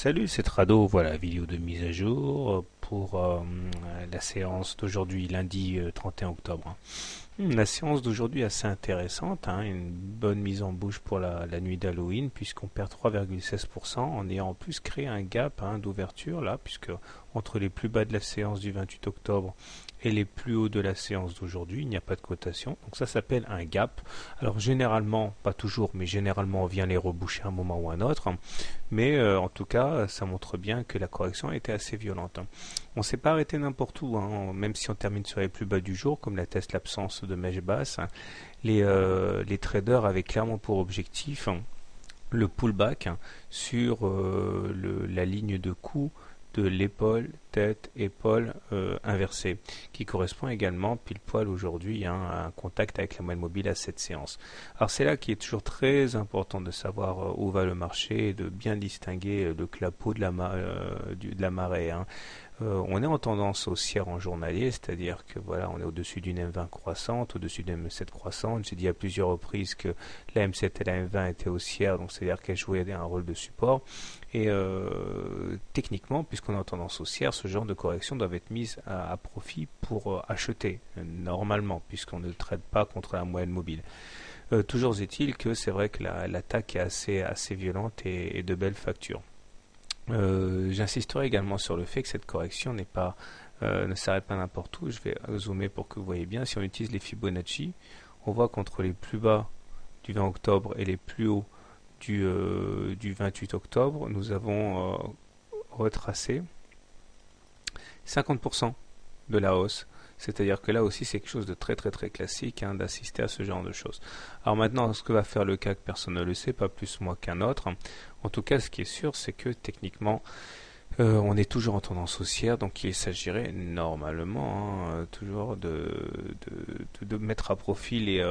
Salut, c'est Trado, voilà, vidéo de mise à jour pour la séance d'aujourd'hui, lundi 31 octobre. La séance d'aujourd'hui est assez intéressante, hein, une bonne mise en bouche pour la nuit d'Halloween, puisqu'on perd 3,16% en ayant en plus créé un gap d'ouverture, là, puisque entre les plus bas de la séance du 28 octobre et les plus hauts de la séance d'aujourd'hui, il n'y a pas de cotation. Donc ça s'appelle un gap. Alors généralement, pas toujours, mais généralement on vient les reboucher à un moment ou à un autre. Mais en tout cas, ça montre bien que la correction a été assez violente. On ne s'est pas arrêté n'importe où, hein, même si on termine sur les plus bas du jour, comme l'atteste l'absence de mèche basse. Les traders avaient clairement pour objectif le pullback sur la ligne de coup de l'épaule, tête, épaule inversée, qui correspond également pile poil aujourd'hui à un contact avec la moyenne mobile à cette séance. Alors c'est là qu'il est toujours très important de savoir où va le marché et de bien distinguer le clapot de la marée. On est en tendance haussière en journalier, c'est-à-dire que voilà, on est au-dessus d'une M20 croissante, au-dessus d'une M7 croissante. J'ai dit à plusieurs reprises que la M7 et la M20 étaient haussières, donc c'est-à-dire qu'elles jouaient un rôle de support. Et techniquement, puisqu'on est en tendance haussière, ce genre de correction doit être mise à profit pour acheter, normalement, puisqu'on ne traite pas contre la moyenne mobile. Toujours est-il que c'est vrai que l'attaque est assez violente et de belle facture. J'insisterai également sur le fait que cette correction ne s'arrête pas n'importe où. Je vais zoomer pour que vous voyez bien. Si on utilise les Fibonacci, on voit qu'entre les plus bas du 20 octobre et les plus hauts du 28 octobre, nous avons retracé 50% de la hausse. C'est-à-dire que là aussi c'est quelque chose de très classique, d'assister à ce genre de choses. Alors maintenant, ce que va faire le CAC, personne ne le sait, pas plus moi qu'un autre. En tout cas, ce qui est sûr, c'est que techniquement, on est toujours en tendance haussière, donc il s'agirait normalement toujours de mettre à profit les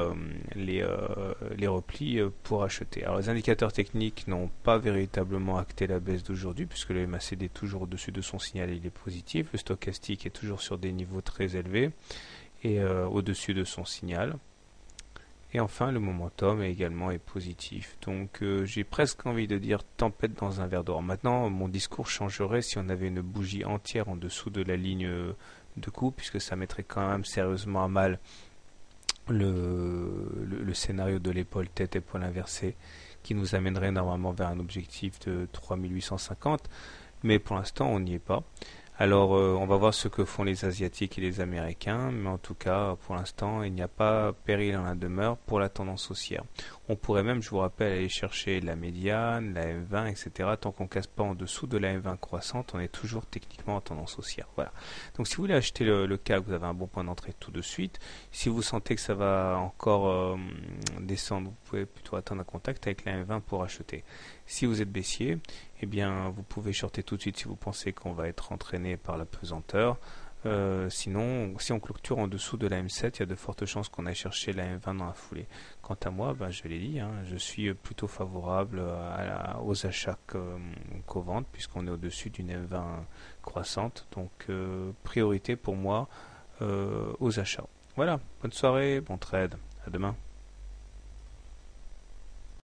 replis pour acheter. Alors les indicateurs techniques n'ont pas véritablement acté la baisse d'aujourd'hui, puisque le MACD est toujours au-dessus de son signal et il est positif. Le stochastique est toujours sur des niveaux très élevés et au-dessus de son signal. Et enfin, le momentum également est positif. Donc j'ai presque envie de dire tempête dans un verre d'or. Maintenant, mon discours changerait si on avait une bougie entière en dessous de la ligne de coup, puisque ça mettrait quand même sérieusement à mal le scénario de l'épaule tête-épaule inversée, qui nous amènerait normalement vers un objectif de 3850. Mais pour l'instant, on n'y est pas. Alors, on va voir ce que font les Asiatiques et les Américains, mais en tout cas, pour l'instant, il n'y a pas péril en la demeure pour la tendance haussière. On pourrait même, je vous rappelle, aller chercher la médiane, la M20, etc. Tant qu'on ne casse pas en dessous de la M20 croissante, on est toujours techniquement en tendance haussière. Voilà. Donc, si vous voulez acheter le CAC, vous avez un bon point d'entrée tout de suite. Si vous sentez que ça va encore descendre, vous pouvez plutôt attendre un contact avec la M20 pour acheter. Si vous êtes baissier, eh bien, vous pouvez shorter tout de suite si vous pensez qu'on va être entraîné par la pesanteur. Sinon, si on clôture en dessous de la M7, il y a de fortes chances qu'on aille chercher la M20 dans la foulée. Quant à moi, je l'ai dit, je suis plutôt favorable aux achats qu'aux ventes, puisqu'on est au-dessus d'une M20 croissante. Donc, priorité pour moi aux achats. Voilà, bonne soirée, bon trade, à demain.